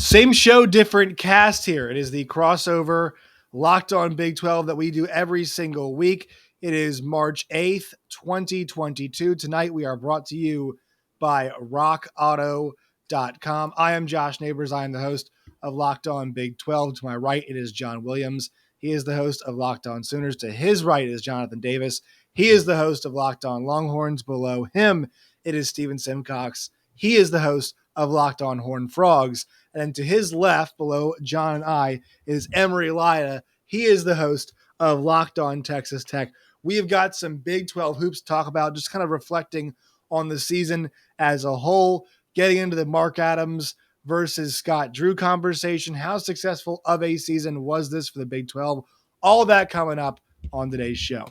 Same show, different cast here. It is the crossover Locked On Big 12 that we do every single week. It is March 8th, 2022. Tonight we are brought to you by rockauto.com. I am Josh Neighbors. I am the host of Locked On Big 12. To my right, it is John Williams. He is the host of Locked On Sooners. To his right is Jonathan Davis. He is the host of Locked On Longhorns. Below him, it is Stephen Simcox. He is the host of Locked On Horned Frogs. And to his left, below John and I, is Emory Lyda. He is the host of Locked On Texas Tech. We have got some Big 12 hoops to talk about, just kind of reflecting on the season as a whole, getting into the Mark Adams versus Scott Drew conversation. How successful of a season was this for the Big 12? All that coming up on today's show.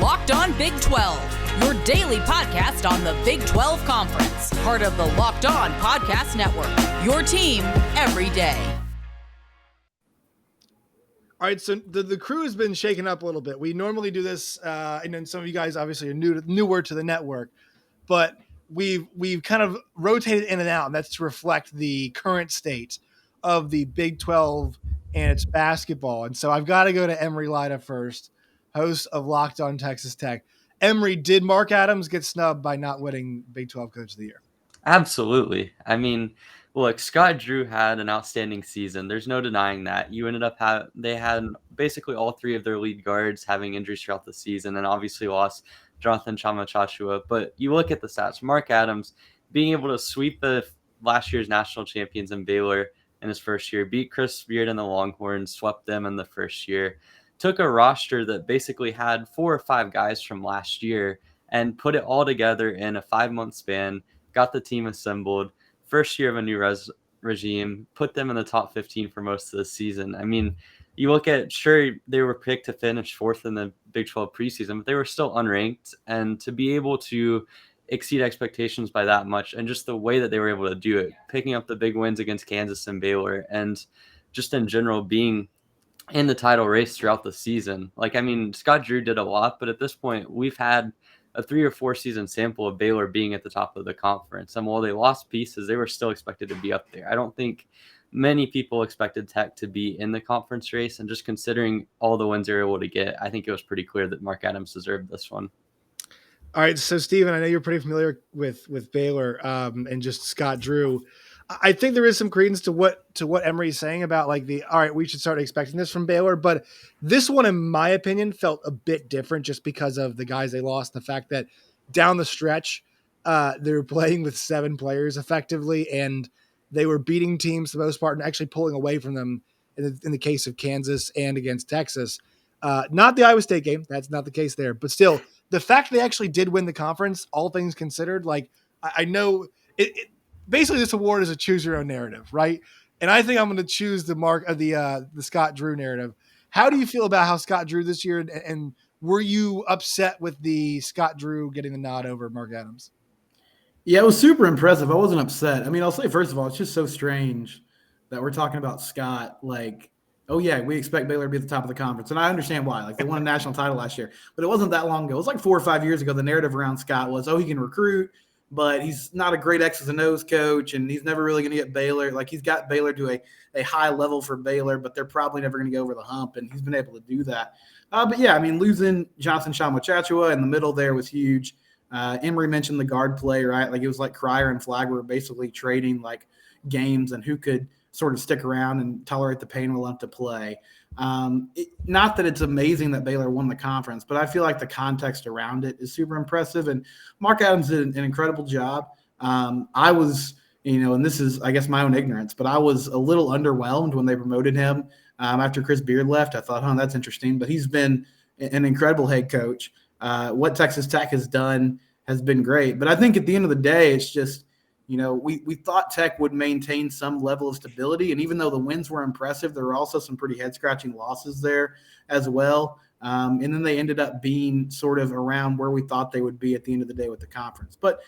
Locked On Big 12, your daily podcast on the Big 12 Conference. Part of the Locked On Podcast Network, your team every day. All right, so the crew has been shaken up a little bit. We normally do this, and then some of you guys obviously are newer to the network, but we've kind of rotated in and out, and that's to reflect the current state of the Big 12 and its basketball. And so I've got to go to Emory Lyda first, host of Locked On Texas Tech. Emory, did Mark Adams get snubbed by not winning Big 12 Coach of the Year? Absolutely. I mean, look, Scott Drew had an outstanding season. There's no denying that. You ended up they had basically all three of their lead guards having injuries throughout the season, and obviously lost Jonathan Chama. But you look at the stats. Mark Adams being able to sweep the last year's national champions in Baylor in his first year, beat Chris Beard and the Longhorns, swept them in the first year, took a roster that basically had 4 or 5 guys from last year and put it all together in a 5-month span, got the team assembled, first year of a new regime, put them in the top 15 for most of the season. I mean, you look at, sure, they were picked to finish 4th in the Big 12 preseason, but they were still unranked. And to be able to exceed expectations by that much, and just the way that they were able to do it, picking up the big wins against Kansas and Baylor, and just in general being in the title race throughout the season. Like, I mean, Scott Drew did a lot, but at this point, we've had a 3 or 4 season sample of Baylor being at the top of the conference. And while they lost pieces, they were still expected to be up there. I don't think many people expected Tech to be in the conference race. And just considering all the wins they were able to get, I think it was pretty clear that Mark Adams deserved this one. All right, so Stephen, I know you're pretty familiar with Baylor and just Scott Drew. I think there is some credence to what Emory's saying about like all right, we should start expecting this from Baylor, but this one, in my opinion, felt a bit different just because of the guys they lost, the fact that down the stretch they were playing with 7 players effectively, and they were beating teams for the most part and actually pulling away from them in the case of Kansas and against Texas. Not the Iowa State game, that's not the case there, but still, the fact they actually did win the conference, all things considered, like I know it basically this award is a choose your own narrative, right? And I think I'm going to choose the the Scott Drew narrative. How do you feel about how Scott Drew this year? And were you upset with the Scott Drew getting the nod over Mark Adams? Yeah, it was super impressive. I wasn't upset. I mean, I'll say, first of all, it's just so strange that we're talking about Scott. Like, oh yeah, we expect Baylor to be at the top of the conference. And I understand why. Like, they won a national title last year, but it wasn't that long ago. It was like 4 or 5 years ago. The narrative around Scott was, oh, he can recruit, but he's not a great X's and O's coach, and he's never really going to get Baylor. Like, he's got Baylor to a high level for Baylor, but they're probably never going to go over the hump, and he's been able to do that. But yeah, I mean, losing Jonathan Chama in the middle there was huge. Emory mentioned the guard play, right? Like, it was like Cryer and Flagg were basically trading like games and who could sort of stick around and tolerate the pain enough to play. Not that it's amazing that Baylor won the conference, but I feel like the context around it is super impressive. And Mark Adams did an incredible job. I was, and this is, I guess, my own ignorance, but I was a little underwhelmed when they promoted him after Chris Beard left. I thought, that's interesting. But he's been an incredible head coach. What Texas Tech has done has been great. But I think at the end of the day, it's just, we thought Tech would maintain some level of stability. And even though the wins were impressive, there were also some pretty head-scratching losses there as well. And then they ended up being sort of around where we thought they would be at the end of the day with the conference. But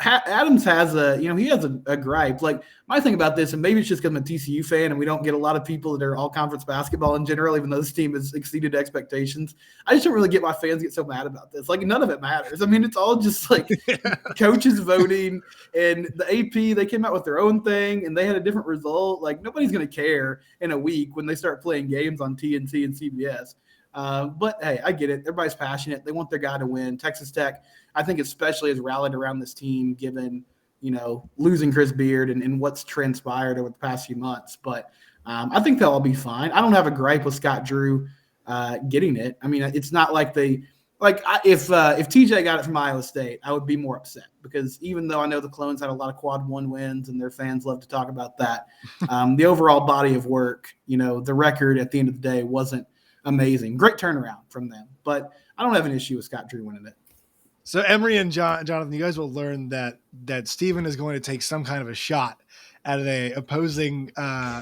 Adams has he has a gripe. Like, my thing about this, and maybe it's just because I'm a TCU fan and we don't get a lot of people that are all conference basketball in general, even though this team has exceeded expectations. I just don't really get why fans get so mad about this. Like, none of it matters. I mean, it's all just like coaches voting, and the AP, they came out with their own thing and they had a different result. Like, nobody's going to care in a week when they start playing games on TNT and CBS. But hey, I get it. Everybody's passionate. They want their guy to win. Texas Tech, I think, especially has rallied around this team, given losing Chris Beard and what's transpired over the past few months. But I think they'll all be fine. I don't have a gripe with Scott Drew getting it. I mean, it's not like if TJ got it from Iowa State, I would be more upset, because even though I know the Clones had a lot of quad one wins and their fans love to talk about that, the overall body of work, the record at the end of the day wasn't amazing. Great turnaround from them, but I don't have an issue with Scott Drew winning it. So Emory and Jonathan, you guys will learn that Stephen is going to take some kind of a shot at an opposing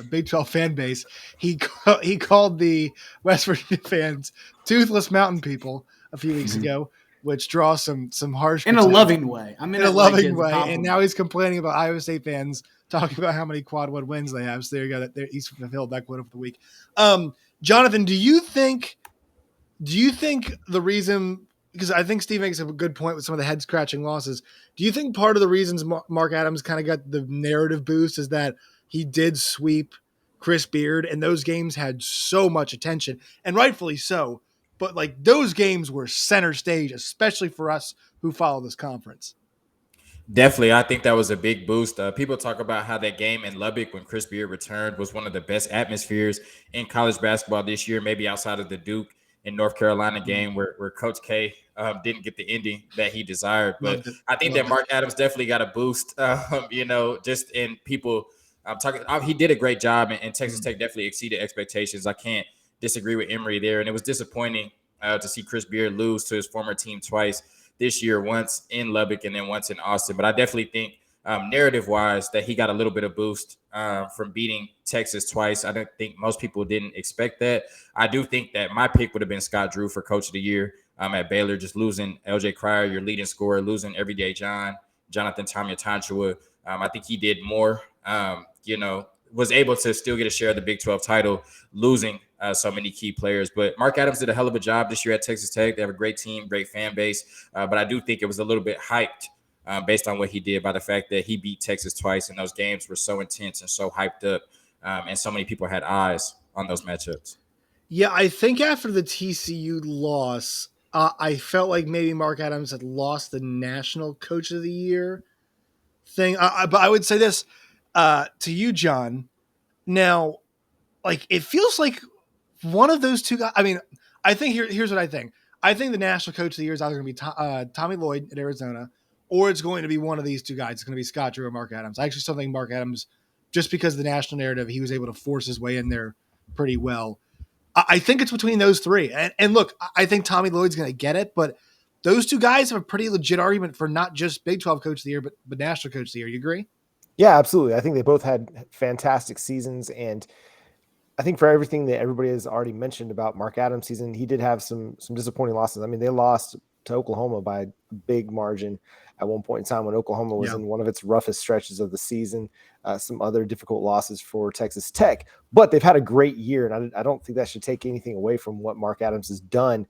Big 12 fan base. He called the West Virginia fans toothless mountain people a few weeks ago, which draws some harsh in a loving way. I mean, in a loving way. And now he's complaining about Iowa State fans talking about how many quad one wins they have. So there you go. He's fulfilled that quota for the week. Jonathan, do you think the reason, because I think Steve makes a good point with some of the head scratching losses, do you think part of the reasons Mark Adams kind of got the narrative boost is that he did sweep Chris Beard, and those games had so much attention, and rightfully so, but like those games were center stage, especially for us who follow this conference? Definitely, I think that was a big boost. People talk about how that game in Lubbock when Chris Beard returned was one of the best atmospheres in college basketball this year, maybe outside of the Duke and North Carolina game where Coach K didn't get the ending that he desired. But I think that Mark Adams definitely got a boost, just in people talking. He did a great job, and Texas Tech definitely exceeded expectations. I can't disagree with Emory there. And it was disappointing to see Chris Beard lose to his former team twice this year, once in Lubbock and then once in Austin. But I definitely think narrative-wise that he got a little bit of boost from beating Texas twice. I don't think most people didn't expect that. I do think that my pick would have been Scott Drew for Coach of the Year at Baylor, just losing LJ Cryer, your leading scorer, losing Everyday Jonathan Tamia-Tanchua. I think he did more, was able to still get a share of the Big 12 title, losing so many key players. But Mark Adams did a hell of a job this year at Texas Tech. They have a great team, great fan base. But I do think it was a little bit hyped based on what he did, by the fact that he beat Texas twice, and those games were so intense and so hyped up, and so many people had eyes on those matchups. Yeah, I think after the TCU loss, I felt like maybe Mark Adams had lost the National Coach of the Year thing. But I would say this to you, John. Now, like, it feels like one of those two guys. I mean, I think here's what I think. I think the National Coach of the Year is either going to be Tommy Lloyd at Arizona, or it's going to be one of these two guys. It's going to be Scott Drew or Mark Adams. I actually still think Mark Adams, just because of the national narrative, he was able to force his way in there pretty well. I think it's between those three. And look, I think Tommy Lloyd's going to get it, but those two guys have a pretty legit argument for not just Big 12 Coach of the Year, but National Coach of the Year. You agree? Yeah, absolutely. I think they both had fantastic seasons, and I think for everything that everybody has already mentioned about Mark Adams' season, he did have some disappointing losses. I mean, they lost to Oklahoma by a big margin at one point in time when Oklahoma was in one of its roughest stretches of the season. Some other difficult losses for Texas Tech, but they've had a great year, and I don't think that should take anything away from what Mark Adams has done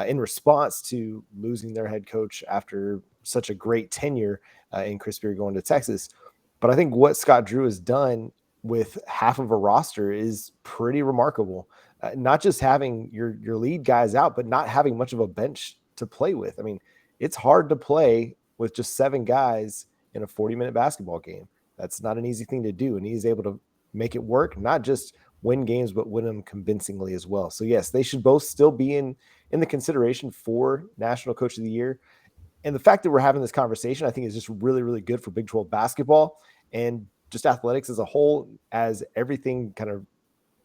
in response to losing their head coach after such a great tenure in Chris Beard going to Texas. But I think what Scott Drew has done with half of a roster is pretty remarkable. Not just having your lead guys out, but not having much of a bench to play with. I mean, it's hard to play with just 7 guys in a 40-minute basketball game. That's not an easy thing to do. And he's able to make it work, not just win games, but win them convincingly as well. So yes, they should both still be in the consideration for National Coach of the Year. And the fact that we're having this conversation, I think, is just really, really good for Big 12 basketball and just athletics as a whole, as everything kind of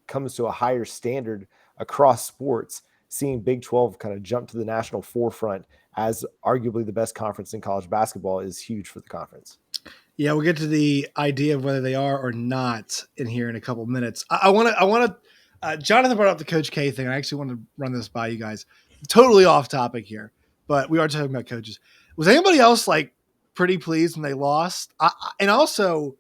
comes to a higher standard across sports. Seeing Big 12 kind of jump to the national forefront as arguably the best conference in college basketball is huge for the conference. Yeah, we'll get to the idea of whether they are or not in here in a couple of minutes. I want to. Jonathan brought up the Coach K thing. I actually want to run this by you guys. Totally off topic here, but we are talking about coaches. Was anybody else like pretty pleased when they lost. And also,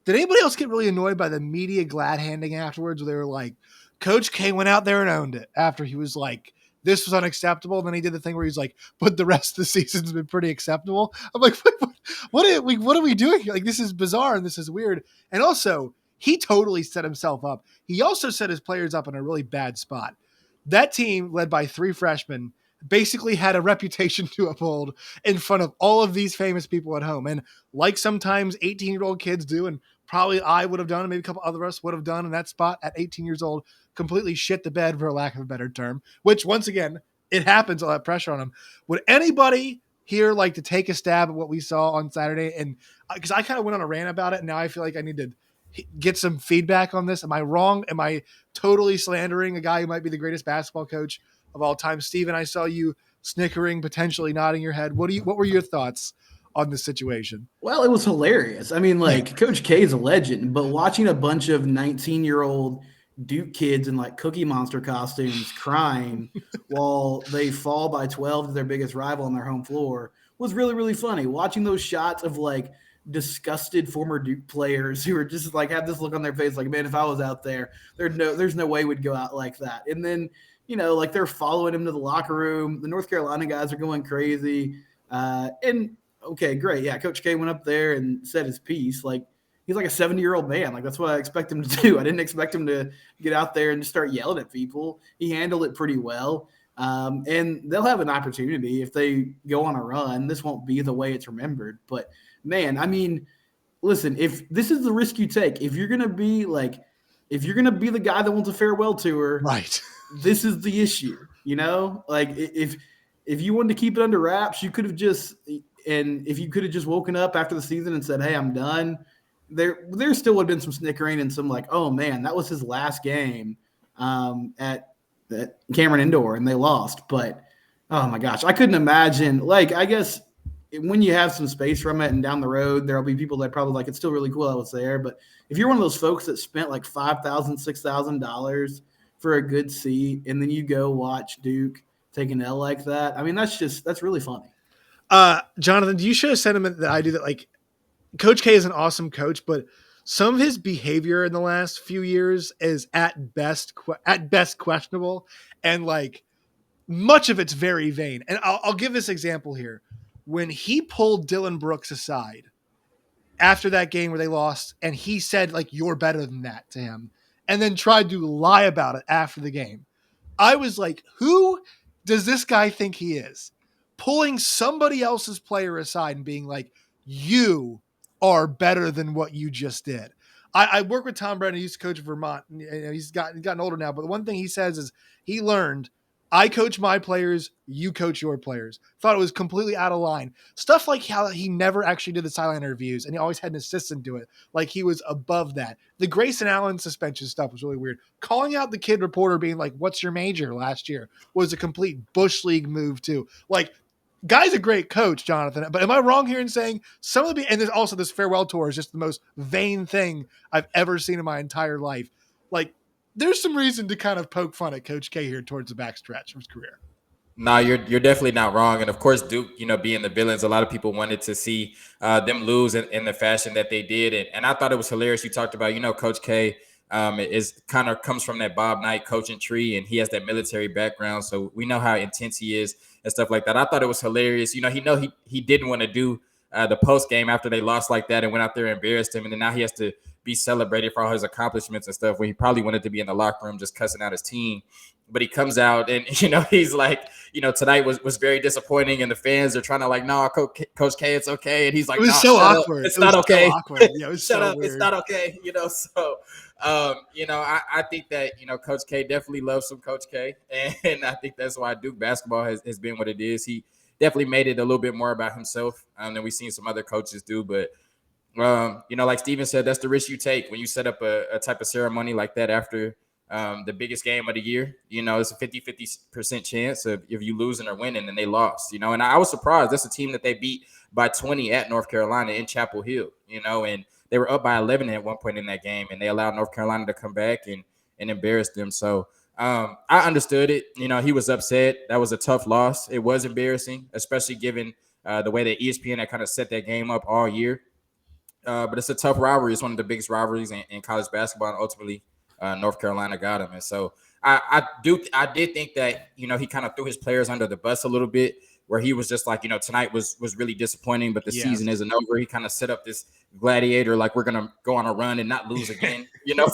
did anybody else get really annoyed by the media glad handing afterwards, where they were like, Coach K went out there and owned it after he was like, this was unacceptable. And then he did the thing where he's like, but the rest of the season's been pretty acceptable. I'm like, what are we doing here? Like, this is bizarre and this is weird. And also, he totally set himself up. He also set his players up in a really bad spot. That team, led by 3 freshmen, basically had a reputation to uphold in front of all of these famous people at home. And like sometimes 18-year-old kids do, and probably I would have done, and maybe a couple other of us would have done in that spot at 18 years old, completely shit the bed, for lack of a better term, which once again, it happens, all that pressure on them. Would anybody here like to take a stab at what we saw on Saturday? And because I kind of went on a rant about it, and now I feel like I need to get some feedback on this. Am I wrong? Am I totally slandering a guy who might be the greatest basketball coach of all time? Steven, I saw you snickering, potentially nodding your head. What were your thoughts on this situation? Well, it was hilarious. I mean, like, Coach K is a legend, but watching a bunch of 19-year-old Duke kids in like Cookie Monster costumes crying while they fall by 12 to their biggest rival on their home floor was really, really funny. Watching those shots of like disgusted former Duke players who were just like, had this look on their face like, man, if I was out there, there's no way we'd go out like that. And then, you know, like, they're following him to the locker room. The North Carolina guys are going crazy. And okay, great. Yeah, Coach K went up there and said his piece. Like, he's like a 70-year-old man. Like, that's what I expect him to do. I didn't expect him to get out there and just start yelling at people. He handled it pretty well. And they'll have an opportunity if they go on a run. This won't be the way it's remembered. But, man, I mean, listen, if this is the risk you take, if you're going to be the guy that wants a farewell tour, right, this is the issue, you know? Like, if you wanted to keep it under wraps, you could have just – and if you could have just woken up after the season and said, hey, I'm done, there still would have been some snickering and some like, oh, man, that was his last game at Cameron Indoor and they lost. But, oh, my gosh, I couldn't imagine. Like, I guess when you have some space from it and down the road, there'll be people that probably like, it's still really cool I was there. But if you're one of those folks that spent like $5,000, $6,000 for a good seat and then you go watch Duke take an L like that, I mean, that's really funny. Jonathan, do you share a sentiment that I do, that like Coach K is an awesome coach, but some of his behavior in the last few years is at best questionable, and like much of it's very vain. And I'll give this example here. When he pulled Dylan Brooks aside after that game where they lost, and he said like, you're better than that to him, and then tried to lie about it after the game, I was like, who does this guy think he is? Pulling somebody else's player aside and being like, you are better than what you just did. I work with Tom Brennan. He used to coach Vermont. He's gotten older now, but the one thing he says is he learned, I coach my players, you coach your players. Thought it was completely out of line. Stuff like how he never actually did the sideline interviews and he always had an assistant do it. Like he was above that. The Grayson Allen suspension stuff was really weird. Calling out the kid reporter being like, what's your major last year was a complete Bush League move too. Like, guy's a great coach, Jonathan, but am I wrong here in saying some of the, and there's also this farewell tour is just the most vain thing I've ever seen in my entire life. Like, there's some reason to kind of poke fun at Coach K here towards the backstretch of his career. No, you're definitely not wrong. And of course, Duke, being the villains, a lot of people wanted to see them lose in the fashion that they did. And I thought it was hilarious. You talked about, Coach K is kind of comes from that Bob Knight coaching tree, and he has that military background. So we know how intense he is and stuff like that. I thought it was hilarious. He didn't want to do the post game after they lost like that and went out there and embarrassed him. And then now he has to be celebrated for all his accomplishments and stuff, where he probably wanted to be in the locker room just cussing out his team. But he comes out and, he's like, tonight was very disappointing, and the fans are trying to like, no, Coach K, it's okay. And he's like, it was so awkward. It's not okay. So awkward. Yeah, it was shut so up. weird. It's not okay. So, I think that, Coach K definitely loves some Coach K. And I think that's why Duke basketball has been what it is. He definitely made it a little bit more about himself than we've seen some other coaches do. But, like Steven said, that's the risk you take when you set up a type of ceremony like that after the biggest game of the year. It's a 50% chance of if you losing or winning, and they lost, and I was surprised. That's a team that they beat by 20 at North Carolina in Chapel Hill, and they were up by 11 at one point in that game, and they allowed North Carolina to come back and embarrass them. So I understood it. He was upset. That was a tough loss. It was embarrassing, especially given the way that ESPN had kind of set that game up all year. But it's a tough rivalry. It's one of the biggest rivalries in college basketball, and ultimately North Carolina got him. And so I did think that, he kind of threw his players under the bus a little bit, where he was just like, tonight was really disappointing, but the season isn't over. He kind of set up this gladiator, like we're gonna go on a run and not lose again,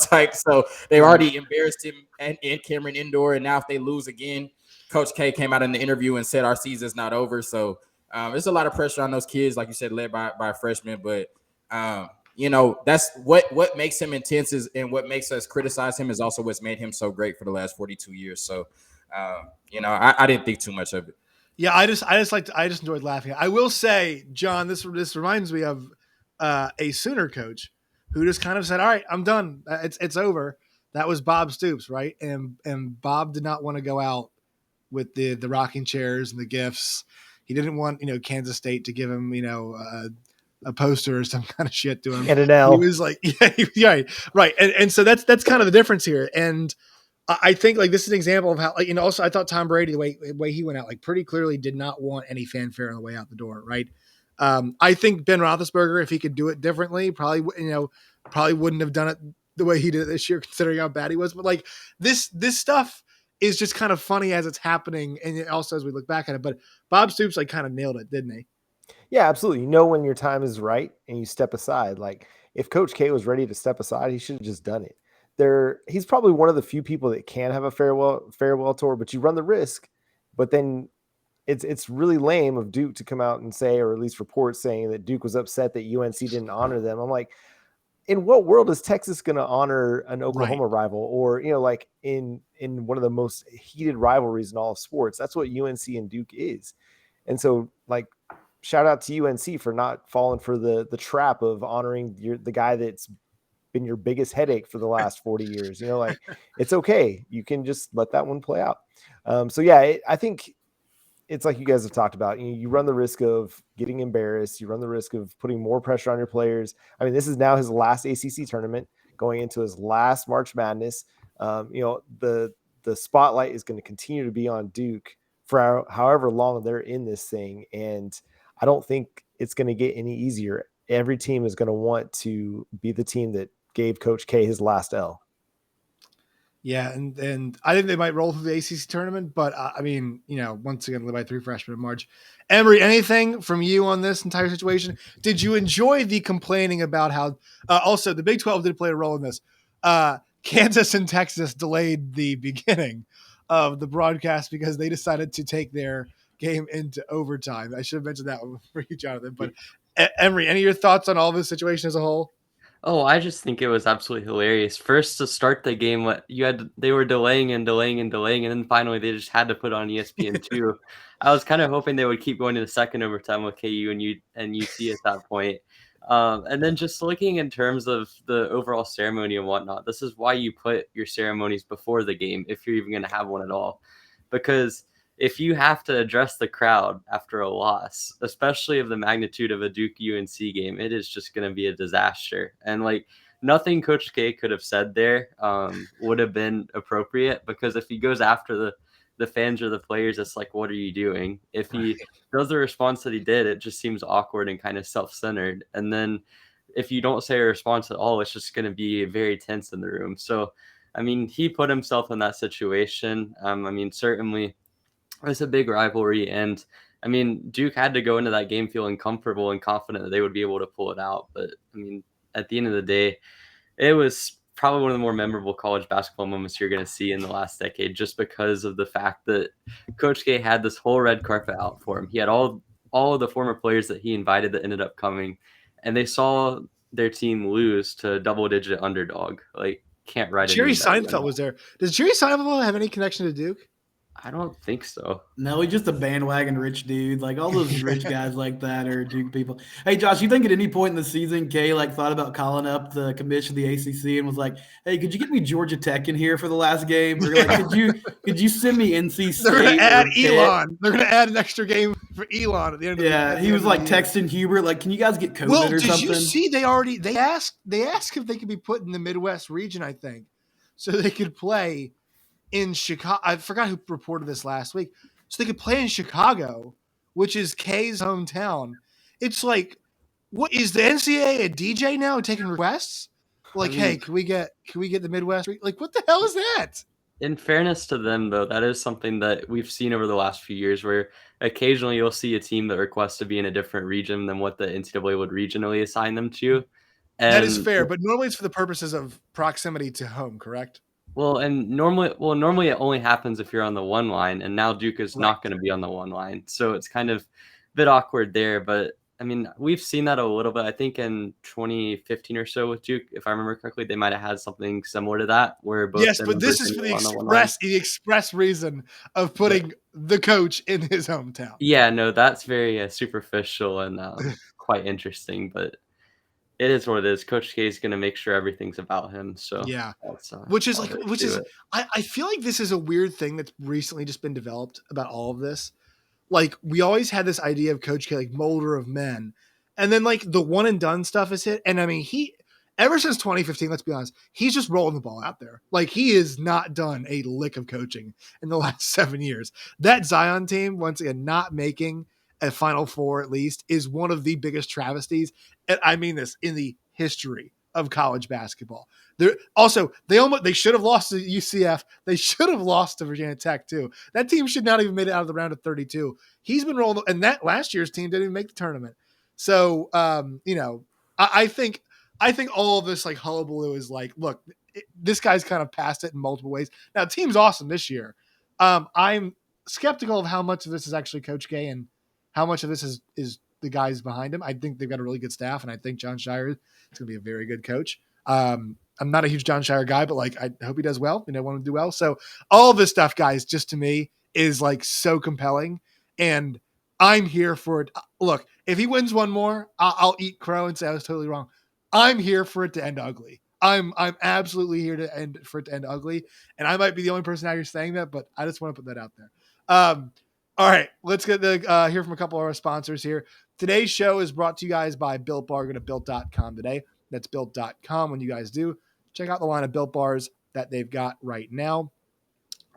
type. So they already embarrassed him and Cameron Indoor, and now if they lose again, Coach K came out in the interview and said our season's not over. So there's a lot of pressure on those kids, like you said, led by a freshman, but that's what makes him intense and what makes us criticize him is also what's made him so great for the last 42 years. So, I didn't think too much of it. Yeah, I just enjoyed laughing. I will say, John, this reminds me of a Sooner coach who just kind of said, "All right, I'm done. It's over." That was Bob Stoops, right? And Bob did not want to go out with the rocking chairs and the gifts. He didn't want Kansas State to give him a poster or some kind of shit to him. And an L. He was like, yeah, right. And so that's kind of the difference here. And I think like this is an example of how, like, also I thought Tom Brady, the way he went out, like pretty clearly did not want any fanfare on the way out the door. Right. I think Ben Roethlisberger, if he could do it differently, probably wouldn't have done it the way he did it this year, considering how bad he was. But like this stuff is just kind of funny as it's happening. And also as we look back at it, but Bob Stoops like kind of nailed it, didn't he? Yeah, absolutely. You know when your time is right and you step aside. Like if Coach K was ready to step aside, he should have just done it. He's probably one of the few people that can have a farewell tour, but you run the risk. But then it's really lame of Duke to come out and say, or at least reports saying that Duke was upset that UNC didn't honor them. I'm like, in what world is Texas going to honor an Oklahoma rival, or like in one of the most heated rivalries in all of sports? That's what UNC and Duke is. And so like, shout out to UNC for not falling for the trap of honoring the guy that's been your biggest headache for the last 40 years. Like it's okay. You can just let that one play out. So yeah, I think it's like you guys have talked about. You run the risk of getting embarrassed. You run the risk of putting more pressure on your players. I mean, this is now his last ACC tournament, going into his last March Madness. The spotlight is going to continue to be on Duke for however long they're in this thing. And I don't think it's going to get any easier. Every team is going to want to be the team that gave Coach K his last L. Yeah, and I think they might roll through the ACC tournament, but I mean, once again, led by 3 freshmen in March. Emory, anything from you on this entire situation? Did you enjoy the complaining about how? Also, the Big 12 did play a role in this. Kansas and Texas delayed the beginning of the broadcast because they decided to take their game into overtime. I should have mentioned that one for you, Jonathan. But Emory, any of your thoughts on all this situation as a whole? Oh, I just think it was absolutely hilarious. First, to start the game, they were delaying and delaying and delaying, and then finally they just had to put on ESPN2. I was kind of hoping they would keep going to the second overtime with KU and UT at that point. And then just looking in terms of the overall ceremony and whatnot, this is why you put your ceremonies before the game if you're even going to have one at all. Because if you have to address the crowd after a loss, especially of the magnitude of a Duke UNC game, it is just going to be a disaster. And like nothing Coach K could have said there would have been appropriate, because if he goes after the fans or the players, it's like, what are you doing? If he does the response that he did, it just seems awkward and kind of self-centered. And then if you don't say a response at all, it's just going to be very tense in the room. So, I mean, he put himself in that situation. I mean, certainly it's a big rivalry, and I mean, Duke had to go into that game feeling comfortable and confident that they would be able to pull it out. But I mean, at the end of the day, it was probably one of the more memorable college basketball moments you're going to see in the last decade, just because of the fact that Coach K had this whole red carpet out for him. He had all of the former players that he invited that ended up coming, and they saw their team lose to a double-digit underdog. Like, can't write it. Jerry Seinfeld was there. Does Jerry Seinfeld have any connection to Duke? I don't think so. No, he's just a bandwagon rich dude. Like all those rich guys like that are Duke people. Hey, Josh, you think at any point in the season, Kay thought about calling up the commission of the ACC and was like, "Hey, could you get me Georgia Tech in here for the last game? Or like, could you send me NC State?" They're gonna add Elon. They're gonna add an extra game for Elon at the end of the year. Yeah, he was like texting Hubert, like, "Can you guys get COVID or something?" Did you see they asked if they could be put in the Midwest region, I think, so they could play in Chicago. I forgot who reported this last week. So they could play in Chicago which is K's hometown. It's like, what is the NCAA a DJ now taking requests? Like, I hey, mean, can we get the Midwest? Like, what the hell is that? in fairness to them, though, that is something that we've seen over the last few years where occasionally you'll see a team that requests to be in a different region than what the NCAA would regionally assign them to. That is And fair, but normally it's for the purposes of proximity to home, correct? normally it only happens if you're on the one line, and now Duke is Right. not going to be on the one line. So it's kind of a bit awkward there. But I mean, we've seen that a little bit. I think in 2015 or so with Duke, if I remember correctly, they might have had something similar to that where both Yes, them but and this is for Virginia were on the one line. the express reason of But putting the coach in his hometown. yeah, no, that's very superficial and quite interesting, but it is what it is. Coach K is going to make sure everything's about him. So Yeah. that's Which is all like, there is which to is, it. I feel like this is a weird thing that's recently just been developed about all of this. Like, we always had this idea of Coach K, like molder of men. And then like the one and done stuff is hit. And I mean, ever since 2015, let's be honest, he's just rolling the ball out there. Like, he has not done a lick of coaching in the last 7 years. That Zion team, once again, not making a Final Four at least, is one of the biggest travesties. And I mean this in the history of college basketball. They should have lost to UCF. They should have lost to Virginia Tech too. That team should not even made it out of the round of 32. He's been rolling, and that last year's team didn't even make the tournament. So, I think all of this like hullabaloo is like, look, this guy's kind of passed it in multiple ways. Now, the team's awesome this year. I'm skeptical of how much of this is actually Coach K and how much of this is the guys behind him. I think they've got a really good staff, and I think John Shire is going to be a very good coach. I'm not a huge John Shire guy, but like, I hope he does well. I want him to do well. So all this stuff, guys, just to me is like so compelling, and I'm here for it. Look, if he wins one more, I'll eat crow and say I was totally wrong. I'm here for it to end ugly. I'm absolutely here for it to end ugly, and I might be the only person out here saying that, but I just want to put that out there. All right, let's get hear from a couple of our sponsors here. Today's show is brought to you guys by Built Bar. Go to built.com today. That's built.com. When you guys do, check out the line of Built Bars that they've got right now.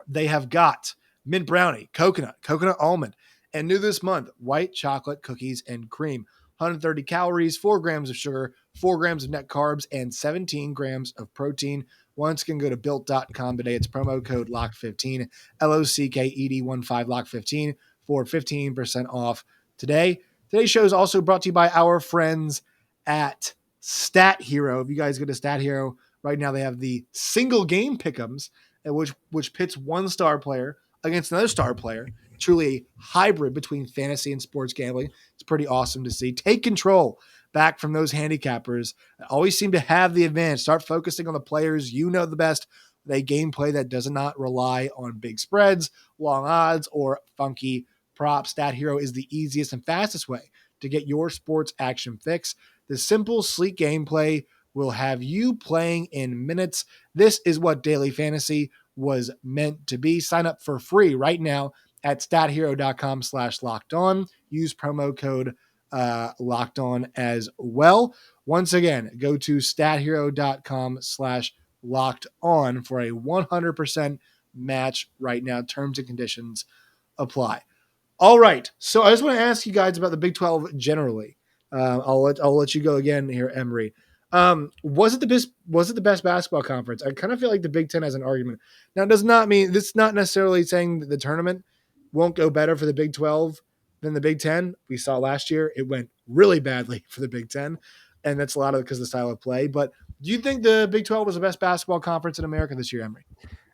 They have got mint brownie, coconut almond, and new this month, white chocolate cookies and cream. 130 calories, 4 grams of sugar, 4 grams of net carbs, and 17 grams of protein. Once again, go to built.com today. It's promo code LOCKED15, LOCKED15, LOCK15 for 15% off today. Today's show is also brought to you by our friends at Stat Hero. If you guys go to Stat Hero right now, they have the single game pick'ems, which pits one star player against another star player. Truly a hybrid between fantasy and sports gambling. It's pretty awesome to see. Take control back from those handicappers that always seem to have the advantage. Start focusing on the players you know the best with a gameplay that does not rely on big spreads, long odds, or funky props. Stat Hero is the easiest and fastest way to get your sports action fix. The simple, sleek gameplay will have you playing in minutes. This is what daily fantasy was meant to be. Sign up for free right now at stathero.com/locked on. Use promo code locked on as well. Once again, go to stathero.com/locked on for a 100% match right now. Terms and conditions apply. All right. So I just want to ask you guys about the Big 12 generally. I'll let you go again here, Emory. Was it the best basketball conference? I kind of feel like the Big 10 has an argument. Now, it does not mean this is not necessarily saying that the tournament won't go better for the Big 12 than the Big 10. We saw last year it went really badly for the Big 10, and that's a lot of it because of the style of play. But do you think the Big 12 was the best basketball conference in America this year, Emory?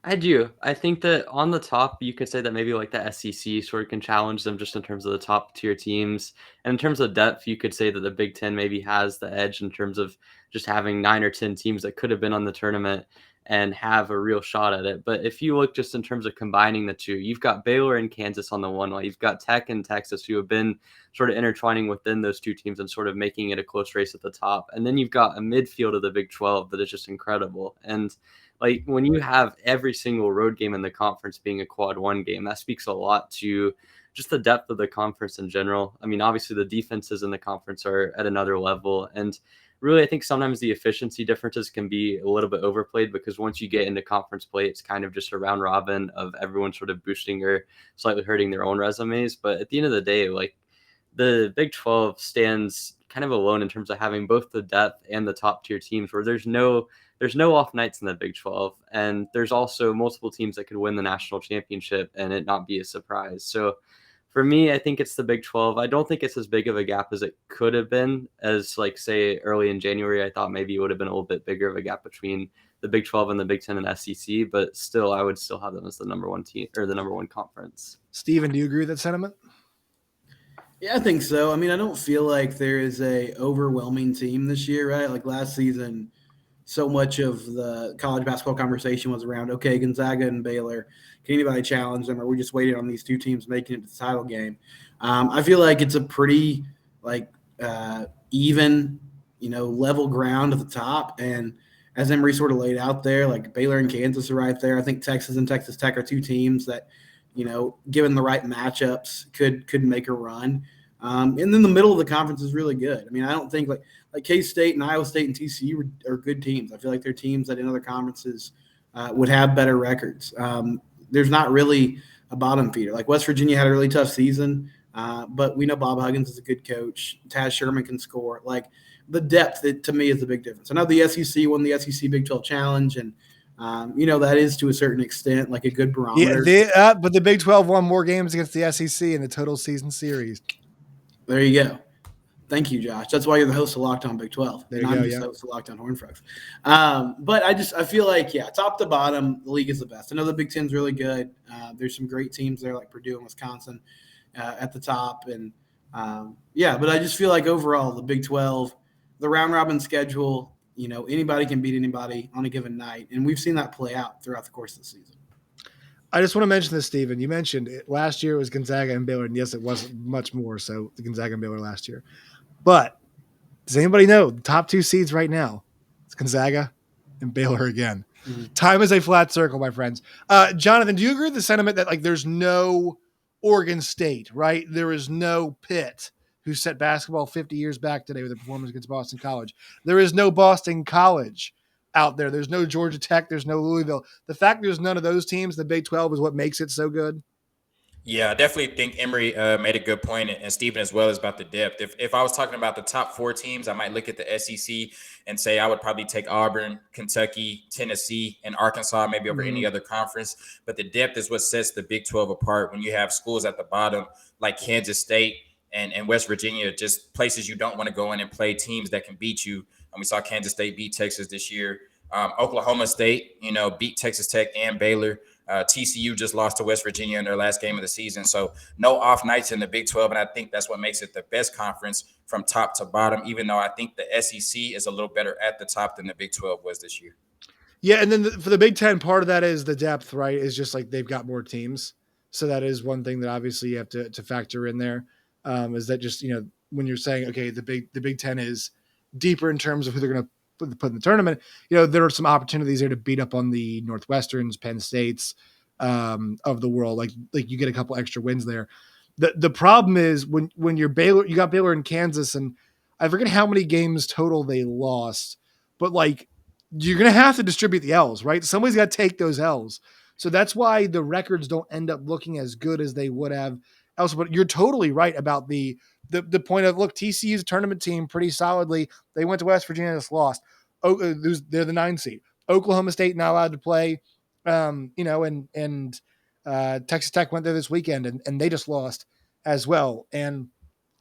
I do. I think that on the top, you could say that maybe like the SEC sort of can challenge them just in terms of the top tier teams. And in terms of depth, you could say that the Big Ten maybe has the edge in terms of just having 9 or 10 teams that could have been on the tournament and have a real shot at it. But if you look just in terms of combining the two, you've got Baylor and Kansas on the one line. You've got Tech and Texas who have been sort of intertwining within those two teams and sort of making it a close race at the top. And then you've got a midfield of the Big 12 that is just incredible. And like when you have every single road game in the conference being a quad one game, that speaks a lot to just the depth of the conference in general. I mean, obviously the defenses in the conference are at another level. And really, I think sometimes the efficiency differences can be a little bit overplayed, because once you get into conference play, it's kind of just a round robin of everyone sort of boosting or slightly hurting their own resumes. But at the end of the day, like, the Big 12 stands kind of alone in terms of having both the depth and the top tier teams, where there's no off nights in the Big 12, and there's also multiple teams that could win the national championship and it not be a surprise. So for me, I think it's the Big 12. I don't think it's as big of a gap as it could have been. As, like, say, early in January, I thought maybe it would have been a little bit bigger of a gap between the Big 12 and the Big 10 and SEC, but still, I would still have them as the number one team, or the number one conference. Steven, do you agree with that sentiment? Yeah, I think so. I mean, I don't feel like there is a overwhelming team this year, right? Like last season, so much of the college basketball conversation was around, okay, Gonzaga and Baylor, can anybody challenge them? Or we just waiting on these two teams making it to the title game? I feel like it's a pretty even, level ground at the top. And as Emory sort of laid out there, like Baylor and Kansas are right there. I think Texas and Texas Tech are two teams that, given the right matchups, could make a run. And then the middle of the conference is really good. I mean, I don't think like K-State and Iowa State and TCU are good teams. I feel like they're teams that in other conferences would have better records. There's not really a bottom feeder. Like West Virginia had a really tough season, but we know Bob Huggins is a good coach. Taz Sherman can score. Like the depth, to me, is the big difference. I know the SEC won the SEC Big 12 Challenge, and that is to a certain extent like a good barometer. Yeah, but the Big 12 won more games against the SEC in the total season series. There you go. Thank you, Josh. That's why you're the host of Locked On Big 12. There you I'm go, just the host of Locked On Horned Frogs. But I feel like, top to bottom, the league is the best. I know the Big Ten's really good. There's some great teams there like Purdue and Wisconsin at the top. And, but I just feel like overall the Big 12, the round robin schedule, anybody can beat anybody on a given night. And we've seen that play out throughout the course of the season. I just want to mention this, Steven. You mentioned it. Last year it was Gonzaga and Baylor, and yes, it wasn't much more so the Gonzaga and Baylor last year. But does anybody know the top two seeds right now? It's Gonzaga and Baylor again. Mm-hmm. Time is a flat circle, my friends. Jonathan, do you agree with the sentiment that there's no Oregon State, right? There is no Pitt, who set basketball 50 years back today with a performance against Boston College. There is no Boston College out there. There's no Georgia Tech. There's no Louisville. The fact there's none of those teams, the Big 12, is what makes it so good. Yeah, I definitely think Emory made a good point, and Stephen as well, is about the depth. If I was talking about the top four teams, I might look at the SEC and say I would probably take Auburn, Kentucky, Tennessee, and Arkansas maybe over any other conference. But the depth is what sets the Big 12 apart. When you have schools at the bottom like Kansas State and West Virginia, just places you don't want to go in and play teams that can beat you. And we saw Kansas State beat Texas this year. Oklahoma State, beat Texas Tech and Baylor. TCU just lost to West Virginia in their last game of the season. So no off nights in the Big 12, and I think that's what makes it the best conference from top to bottom, even though I think the SEC is a little better at the top than the Big 12 was this year. Yeah, and then for the Big 10, part of that is the depth, right? Is just like they've got more teams. So that is one thing that obviously you have to factor in there, is that just, when you're saying, okay, the Big 10 is deeper in terms of who they're going to put in the tournament, there are some opportunities there to beat up on the Northwesterns, Penn States of the world. Like you get a couple extra wins there. The problem is when you're Baylor, you got Baylor and Kansas, and I forget how many games total they lost, but you're going to have to distribute the L's, right? Somebody's got to take those L's. So that's why the records don't end up looking as good as they would have else. But you're totally right about the point of, look, TCU's a tournament team pretty solidly. They went to West Virginia and just lost. They're the 9 seed. Oklahoma State not allowed to play, and Texas Tech went there this weekend and they just lost as well. And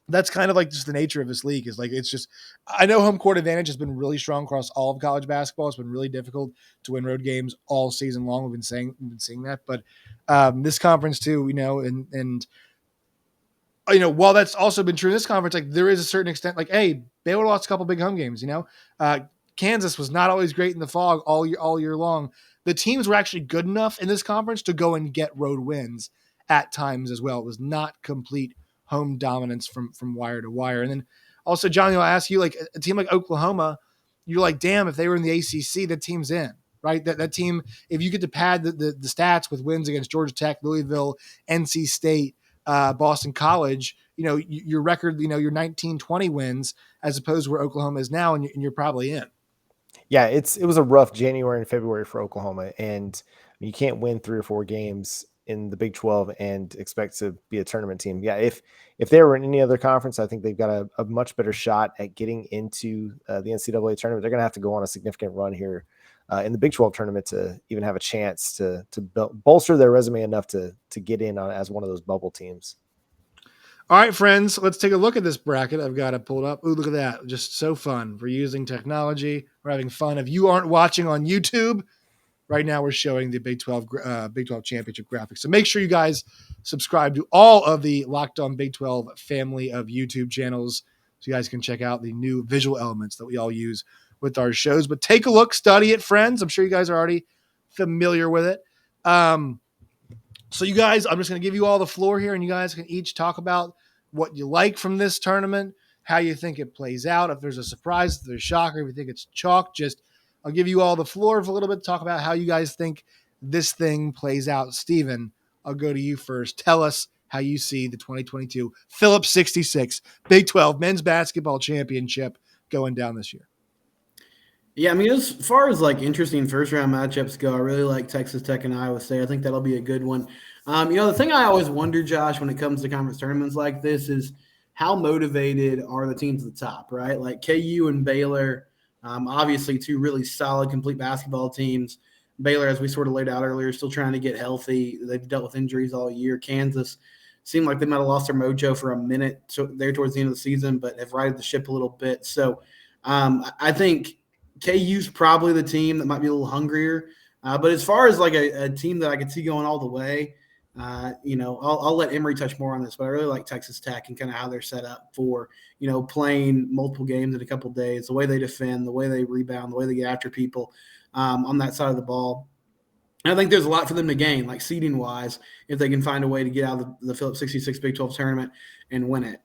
that's kind of like just the nature of this league is it's just, I know home court advantage has been really strong across all of college basketball. It's been really difficult to win road games all season long. We've been seeing that, but this conference too, and while that's also been true in this conference, there is a certain extent, hey, Baylor lost a couple big home games, Kansas was not always great in the fog all year long. The teams were actually good enough in this conference to go and get road wins at times as well. It was not complete home dominance from wire to wire. And then also, Johnny, I'll ask you, a team like Oklahoma, you're like, damn, if they were in the ACC, the team's in, right? That team, if you get to pad the stats with wins against Georgia Tech, Louisville, NC State, Boston College, your record, your 19-20 wins as opposed to where Oklahoma is now, and you're probably in. Yeah, it was a rough January and February for Oklahoma, and you can't win 3 or 4 games in the Big 12 and expect to be a tournament team. Yeah, if they were in any other conference, I think they've got a much better shot at getting into the NCAA tournament. They're going to have to go on a significant run here in the Big 12 tournament to even have a chance to bolster their resume enough to get in as one of those bubble teams. All right, friends, let's take a look at this bracket. I've got it pulled up. Ooh, look at that. Just so fun. We're using technology. We're having fun. If you aren't watching on YouTube, right now we're showing the Big 12 championship graphics. So make sure you guys subscribe to all of the Locked On Big 12 family of YouTube channels so you guys can check out the new visual elements that we all use with our shows. But take a look, study it, friends. I'm sure you guys are already familiar with it. So you guys, I'm just going to give you all the floor here, and you guys can each talk about what you like from this tournament, how you think it plays out, if there's a surprise, if there's a shocker, if you think it's chalk. I'll give you all the floor for a little bit to talk about how you guys think this thing plays out. Steven, I'll go to you first. Tell us how you see the 2022 Phillips 66 Big 12 Men's Basketball Championship going down this year. Yeah, I mean, as far as like interesting first round matchups go, I really like Texas Tech and Iowa State. I think that'll be a good one. The thing I always wonder, Josh, when it comes to conference tournaments like this is how motivated are the teams at the top, right? Like KU and Baylor, obviously two really solid, complete basketball teams. Baylor, as we sort of laid out earlier, still trying to get healthy. They've dealt with injuries all year. Kansas seemed like they might have lost their mojo for a minute there towards the end of the season, but have righted the ship a little bit. So I think KU's probably the team that might be a little hungrier. But as far as like a team that I could see going all the way, I'll let Emory touch more on this, but I really like Texas Tech and kind of how they're set up for, playing multiple games in a couple of days, the way they defend, the way they rebound, the way they get after people on that side of the ball. And I think there's a lot for them to gain, like seeding-wise, if they can find a way to get out of the Phillips 66 Big 12 tournament and win it.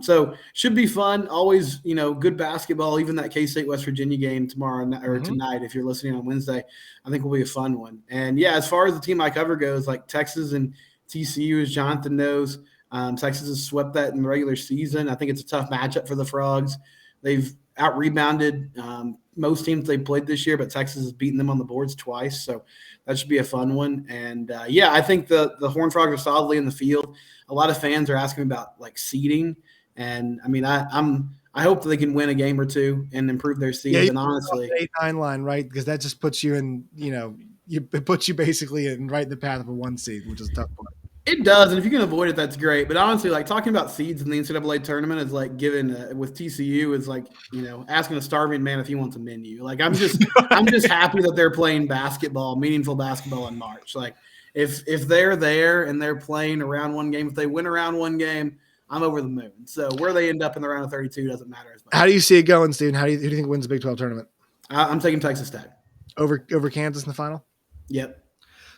So should be fun. Always, good basketball. Even that K-State West Virginia game tomorrow or tonight, if you're listening on Wednesday, I think will be a fun one. And, yeah, as far as the team I cover goes, like Texas and TCU, as Jonathan knows, Texas has swept that in the regular season. I think it's a tough matchup for the Frogs. They've out-rebounded most teams they played this year, but Texas has beaten them on the boards twice. So that should be a fun one. And, I think the Horned Frogs are solidly in the field. A lot of fans are asking about, like, seeding. And, I mean, I hope that they can win a game or two and improve their seeds. Yeah, and honestly, 8-9 line, right? Because that just puts you in, it puts you basically right in the path of a 1 seed, which is a tough part. It does, and if you can avoid it, that's great. But honestly, like talking about seeds in the NCAA tournament is like giving with TCU is like asking a starving man if he wants a menu. Like I'm just happy that they're playing basketball, meaningful basketball in March. Like if they're there and they're playing around one game, if they win around one game, I'm over the moon. So where they end up in the round of 32 doesn't matter as much. How do you see it going, Steven? Who do you think wins the Big 12 tournament? I'm taking Texas Tech over Kansas in the final. Yep.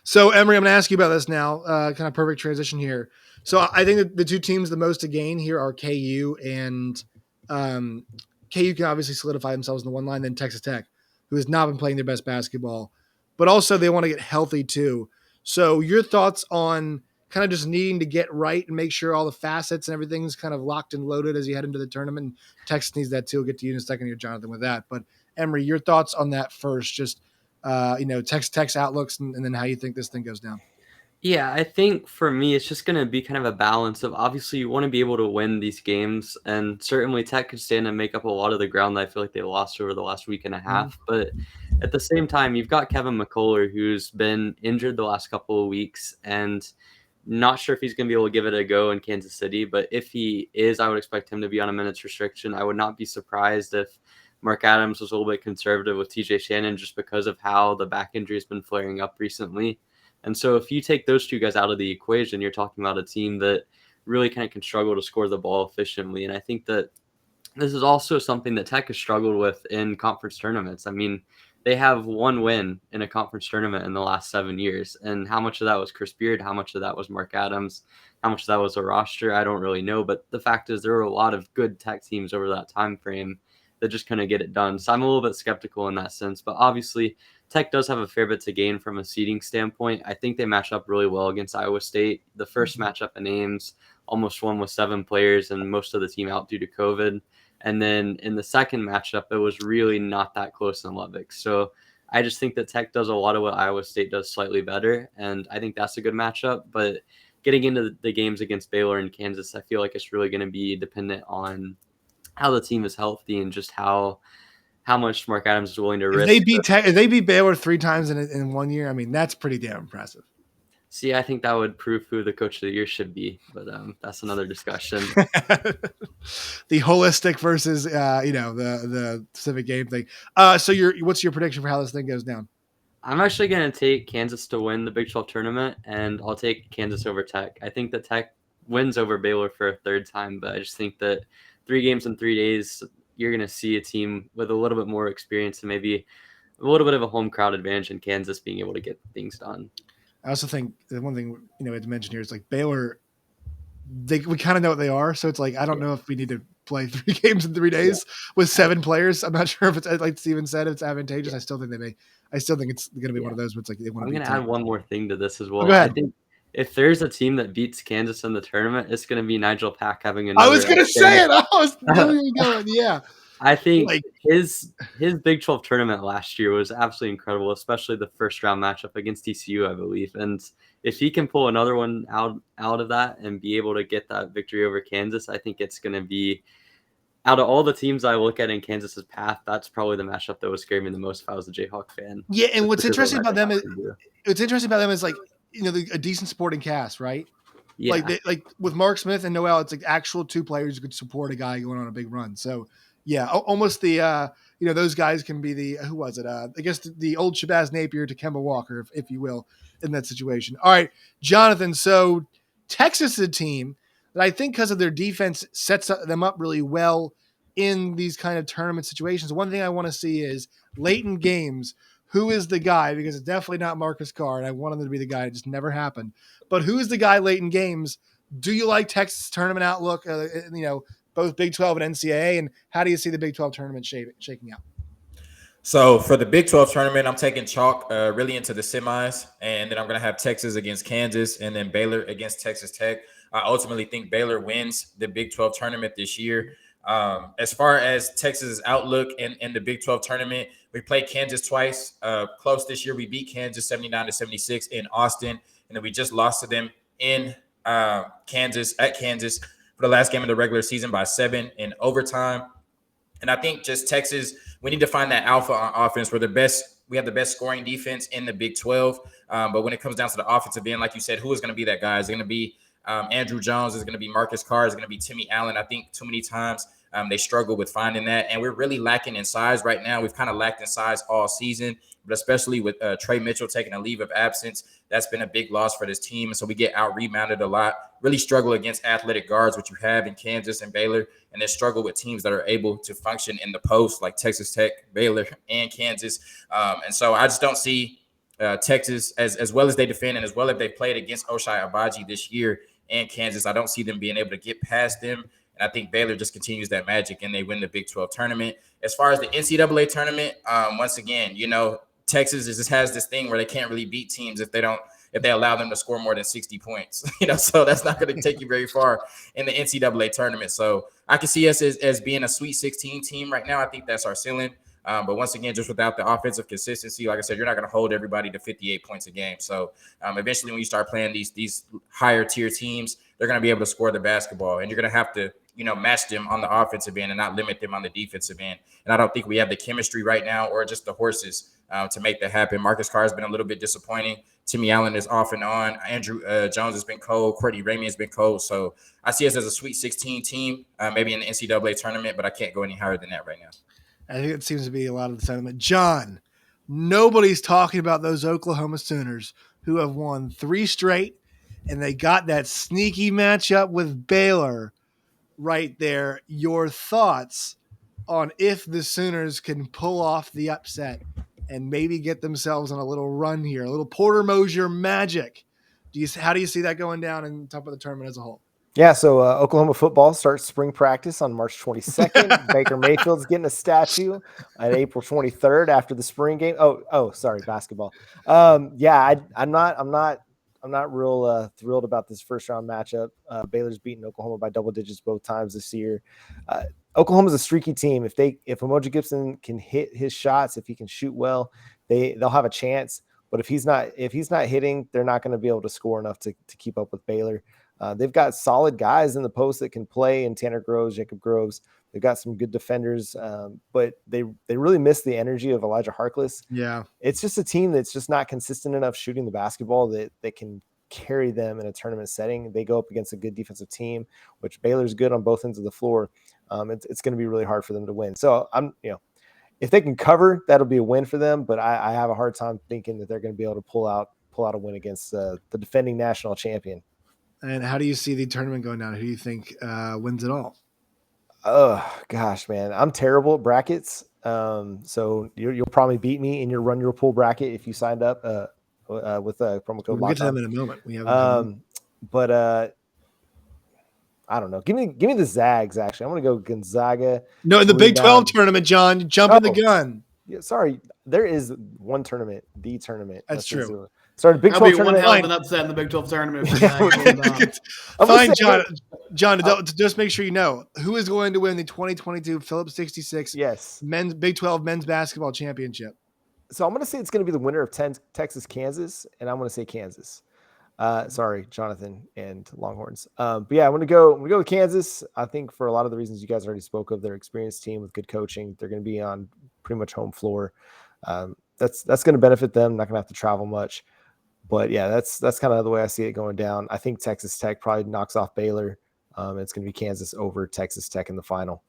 So, Emory, I'm going to ask you about this now. Kind of perfect transition here. So, I think that the two teams the most to gain here are KU, and KU can obviously solidify themselves in the one line, then Texas Tech, who has not been playing their best basketball. But also, they want to get healthy, too. So, your thoughts on kind of just needing to get right and make sure all the facets and everything's kind of locked and loaded as you head into the tournament. Texas needs that, too. We'll get to you in a second here, Jonathan, with that. But, Emory, your thoughts on that first, just Tech's outlooks and then how you think this thing goes down. Yeah, I think for me, it's just going to be kind of a balance of obviously you want to be able to win these games, and certainly Tech could stand and make up a lot of the ground that I feel like they lost over the last week and a half. But at the same time, you've got Kevin McCullough, who's been injured the last couple of weeks, and not sure if he's going to be able to give it a go in Kansas City. But if he is, I would expect him to be on a minutes restriction. I would not be surprised if Mark Adams was a little bit conservative with TJ Shannon just because of how the back injury has been flaring up recently. And so if you take those two guys out of the equation, you're talking about a team that really kind of can struggle to score the ball efficiently. And I think that this is also something that Tech has struggled with in conference tournaments. I mean, they have one win in a conference tournament in the last 7 years. And how much of that was Chris Beard? How much of that was Mark Adams? How much of that was a roster? I don't really know. But the fact is there were a lot of good Tech teams over that time frame that just couldn't get it done. So I'm a little bit skeptical in that sense. But obviously, Tech does have a fair bit to gain from a seeding standpoint. I think they match up really well against Iowa State. The first matchup in Ames almost won with 7 players and most of the team out due to COVID. And then in the second matchup, it was really not that close in Lubbock. So I just think that Tech does a lot of what Iowa State does slightly better. And I think that's a good matchup. But getting into the games against Baylor and Kansas, I feel like it's really going to be dependent on how the team is healthy and just how much Mark Adams is willing to risk. If they beat Baylor 3 times in 1 year, I mean, that's pretty damn impressive. See, I think that would prove who the coach of the year should be, but that's another discussion. The holistic versus the specific game thing. So what's your prediction for how this thing goes down? I'm actually going to take Kansas to win the Big 12 tournament, and I'll take Kansas over Tech. I think that Tech wins over Baylor for a third time, but I just think that 3 games in 3 days, you're going to see a team with a little bit more experience and maybe a little bit of a home crowd advantage in Kansas being able to get things done. I also think the one thing we had to mention here is like Baylor. We kind of know what they are, so it's like I don't know if we need to play 3 games in 3 days with 7 players. I'm not sure if it's like Steven said, if it's advantageous. I still think it's going to be one of those where it's like they want to. I'm going to add one more thing to this as well. Go ahead. I think if there's a team that beats Kansas in the tournament, it's going to be Nigel Pack having another. I was going to say it. I was literally going, yeah. I think his Big 12 tournament last year was absolutely incredible, especially the first round matchup against TCU, I believe. And if he can pull another one out of that and be able to get that victory over Kansas, I think it's going to be, out of all the teams I look at in Kansas's path, that's probably the matchup that would scare me the most if I was a Jayhawk fan. Yeah, and what's interesting about them is like, a decent supporting cast, right? Yeah. Like with Mark Smith and Noel, it's like actual 2 players who could support a guy going on a big run. So yeah, almost the those guys can be the who was it? I guess the old Shabazz Napier to Kemba Walker, if you will, in that situation. All right, Jonathan. So Texas is a team that I think because of their defense sets them up really well in these kind of tournament situations. One thing I want to see is late in games, who is the guy? Because it's definitely not Marcus Carr, and I want him to be the guy. It just never happened. But who is the guy late in games? Do you like Texas tournament outlook? Both Big 12 and NCAA, and how do you see the Big 12 tournament shaking out? So for the Big 12 tournament, I'm taking chalk really into the semis, and then I'm going to have Texas against Kansas and then Baylor against Texas Tech. I ultimately think Baylor wins the Big 12 tournament this year. As far as Texas's outlook in the Big 12 tournament, we played Kansas twice. Close this year, we beat Kansas 79-76 in Austin, and then we just lost to them in Kansas for the last game of the regular season by 7 in overtime. And I think just Texas, we need to find that alpha on offense. We have the best scoring defense in the Big 12. But when it comes down to the offensive end, like you said, who is going to be that guy? Is it going to be Andrew Jones? Is it going to be Marcus Carr? Is it going to be Timmy Allen? I think too many times they struggle with finding that. And we're really lacking in size right now. We've kind of lacked in size all season, but especially with Trey Mitchell taking a leave of absence, that's been a big loss for this team. And so we get out-rebounded a lot, really struggle against athletic guards, which you have in Kansas and Baylor, and then struggle with teams that are able to function in the post like Texas Tech, Baylor, and Kansas. And so I just don't see Texas, as well as they defend and as well as they played against Oshai Abaji this year and Kansas, I don't see them being able to get past them. And I think Baylor just continues that magic and they win the Big 12 tournament. As far as the NCAA tournament, once again, Texas just has this thing where they can't really beat teams if they allow them to score more than 60 points, so that's not going to take you very far in the NCAA tournament. So I can see us as being a Sweet 16 team right now. I think that's our ceiling. But once again, just without the offensive consistency, like I said, you're not going to hold everybody to 58 points a game. So eventually when you start playing these higher tier teams, they're going to be able to score the basketball, and you're going to have to, match them on the offensive end and not limit them on the defensive end. And I don't think we have the chemistry right now or just the horses to make that happen. Marcus Carr has been a little bit disappointing. Timmy Allen is off and on. Andrew Jones has been cold. Courtney Ramey has been cold. So I see us as a Sweet 16 team, maybe in the NCAA tournament, but I can't go any higher than that right now. I think it seems to be a lot of the sentiment. John, nobody's talking about those Oklahoma Sooners who have won 3 straight, and they got that sneaky matchup with Baylor right there. Your thoughts on if the Sooners can pull off the upset and maybe get themselves on a little run here, a little Porter Mosier magic. How do you see that going down in top of the tournament as a whole? Yeah, so Oklahoma football starts spring practice on March 22nd. Baker Mayfield's getting a statue on April 23rd after the spring game. Sorry, basketball. I'm not real thrilled about this first round matchup. Baylor's beaten Oklahoma by double digits both times this year. Oklahoma's a streaky team. If Emoji Gibson can hit his shots, if he can shoot well, they'll have a chance. But if he's not hitting, they're not going to be able to score enough to keep up with Baylor. They've got solid guys in the post that can play in Tanner Groves, Jacob Groves. They've got some good defenders, but they really miss the energy of Elijah Harkless. Yeah. It's just a team that's just not consistent enough shooting the basketball that can carry them in a tournament setting. They go up against a good defensive team, which Baylor's good on both ends of the floor. It's going to be really hard for them to win. So if they can cover, that'll be a win for them. But I have a hard time thinking that they're going to be able to pull out a win against the defending national champion. And how do you see the tournament going down? Who do you think wins it all? Oh gosh, man, I'm terrible at brackets. So you'll probably beat me in your Run Your Pool bracket if you signed up with a promo code. We'll get to them in a moment. We have, but I don't know. Give me the Zags. Actually, I'm going to go Gonzaga. No, in the Big 12 tournament, John, jumping the gun. Yeah, sorry, there is one tournament, the tournament. That's true. Sorry, Big 12 tournament. One hell of an upset in the Big 12 tournament. Fine, John. Just make sure you know who is going to win the 2022 Phillips 66 men's Big 12 men's basketball championship. So I'm going to say it's going to be the winner of Texas, Kansas, and I'm going to say Kansas. Sorry, Jonathan and Longhorns. But yeah, I'm going to go with Kansas. I think for a lot of the reasons you guys already spoke of, their experienced team with good coaching, they're going to be on pretty much home floor. That's going to benefit them. Not going to have to travel much. But yeah, that's kind of the way I see it going down. I think Texas Tech probably knocks off Baylor. It's going to be Kansas over Texas Tech in the final.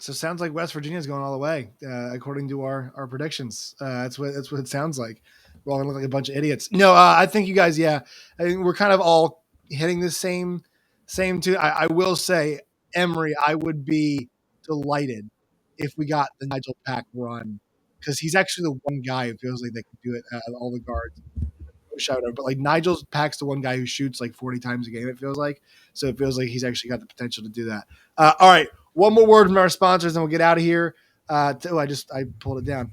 So it sounds like West Virginia is going all the way, according to our predictions. That's what it sounds like. We're all going to look like a bunch of idiots. No, I think you guys, I think we're kind of all hitting the same too. I will say, Emory, I would be delighted if we got the Nigel Pack run, because he's actually the one guy who feels like they can do it out of all the guards. Shout out, but like Nigel Pack's the one guy who shoots like 40 times a game, it feels like. So it feels like he's actually got the potential to do that. All right, one more word from our sponsors, and we'll get out of here. I pulled it down.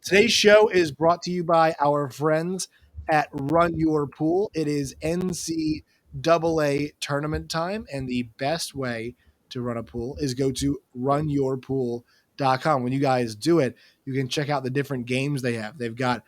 Today's show is brought to you by our friends at Run Your Pool. It is NCAA tournament time, and the best way to run a pool is go to RunYourPool.com. When you guys do it, you can check out the different games they have. They've got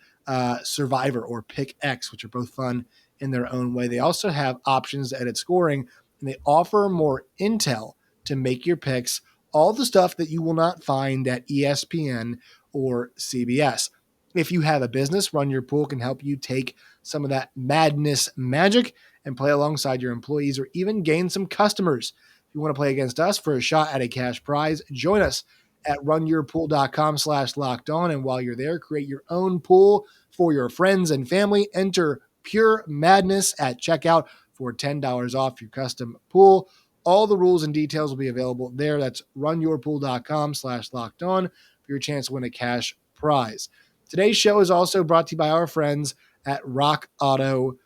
Survivor or Pick X, which are both fun in their own way. They also have options to edit scoring, and they offer more intel to make your picks, all the stuff that you will not find at ESPN or CBS. If you have a business, Run Your Pool can help you take some of that madness magic and play alongside your employees, or even gain some customers. If you want to play against us for a shot at a cash prize, join us at runyourpool.com/lockedon. And while you're there, create your own pool for your friends and family. Enter Pure Madness at checkout for $10 off your custom pool. All the rules and details will be available there. That's runyourpool.com/lockedon for your chance to win a cash prize. Today's show is also brought to you by our friends at rockauto.com.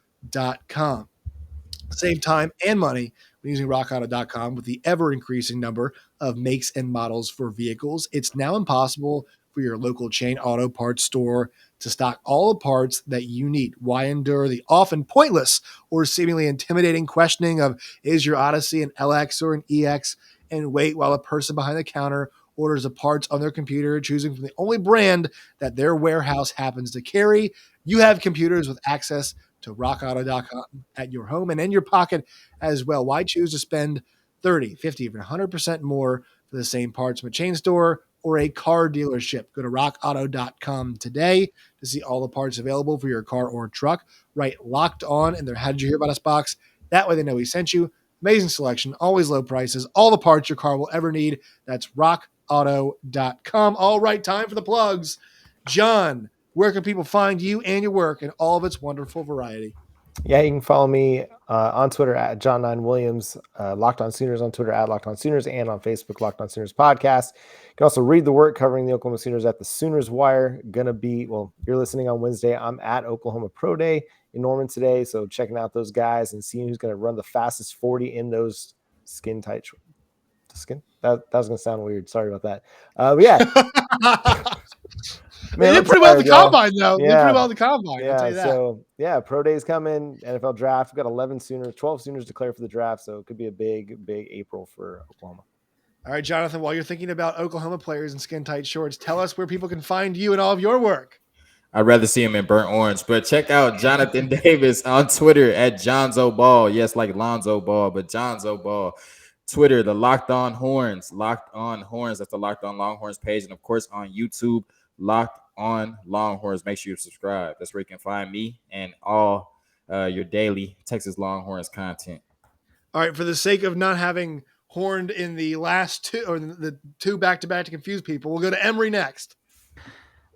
Save time and money when using rockauto.com. With the ever-increasing number of makes and models for vehicles, it's now impossible for your local chain auto parts store to stock all the parts that you need. Why endure the often pointless or seemingly intimidating questioning of, is your Odyssey an LX or an EX, and wait while a person behind the counter orders the parts on their computer, choosing from the only brand that their warehouse happens to carry? You have computers with access to rockauto.com at your home and in your pocket as well. Why choose to spend 30, 50, even 100% more for the same parts from a chain store or a car dealership? Go to rockauto.com today to see all the parts available for your car or truck. Right, Locked On in their How Did You Hear About Us box. That way they know we sent you. Amazing selection, always low prices, all the parts your car will ever need. That's rockauto.com. All right, time for the plugs. John, where can people find you and your work in all of its wonderful variety? Yeah, you can follow me on Twitter at John9Williams, Locked On Sooners on Twitter at Locked On Sooners, and on Facebook, Locked On Sooners Podcast. You can also read the work covering the Oklahoma Sooners at the Sooners Wire. You're listening on Wednesday. I'm at Oklahoma Pro Day in Norman today. So checking out those guys and seeing who's going to run the fastest 40 in those skin tight skin. That was going to sound weird. Sorry about that. But yeah. They did pretty well at the combine, though. They did pretty well at the combine. I'll tell you that. So pro days coming. NFL draft. We've got 12 Sooners declared for the draft. So it could be a big April for Oklahoma. All right, Jonathan, while you're thinking about Oklahoma players in skin tight shorts, tell us where people can find you and all of your work. I'd rather see him in burnt orange, but check out Jonathan Davis on Twitter at Jonzo Ball. Yes, like Lonzo Ball, but Jonzo Ball. Twitter, the Locked On Horns. Locked On Horns. That's the Locked On Longhorns page. And, of course, on YouTube, Locked On Longhorns. Make sure you subscribe. That's where you can find me and all your daily Texas Longhorns content. All right, for the sake of not having horned in the last two, or the two back-to-back to confuse people, we'll go to Emory next.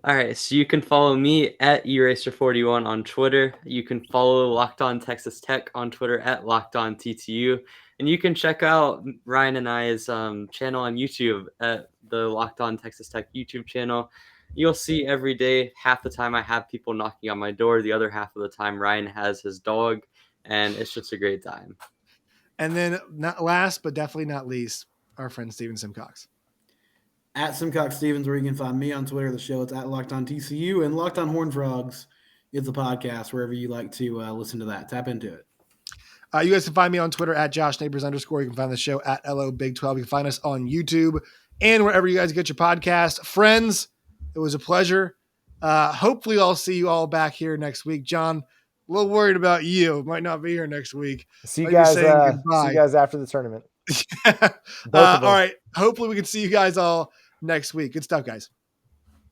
All right, so you can follow me at Eraser41 on Twitter. You can follow Locked On Texas Tech on Twitter at Locked On TTU. And you can check out Ryan and I's channel on YouTube at the Locked On Texas Tech YouTube channel. You'll see every day, half the time I have people knocking on my door. The other half of the time, Ryan has his dog, and it's just a great time. And then not last, but definitely not least, our friend Steven Simcox. At Simcox Stevens, where you can find me on Twitter. The show, it's at Locked On TCU, and Locked On Horned Frogs is the podcast, wherever you like to listen to that. Tap into it. You guys can find me on Twitter at JoshNeighbors_. You can find the show at LO Big 12. You can find us on YouTube and wherever you guys get your podcast. Friends, it was a pleasure. Hopefully I'll see you all back here next week. John, a little worried about you. Might not be here next week. See you guys after the tournament. All right. Hopefully we can see you guys all next week. Good stuff, guys.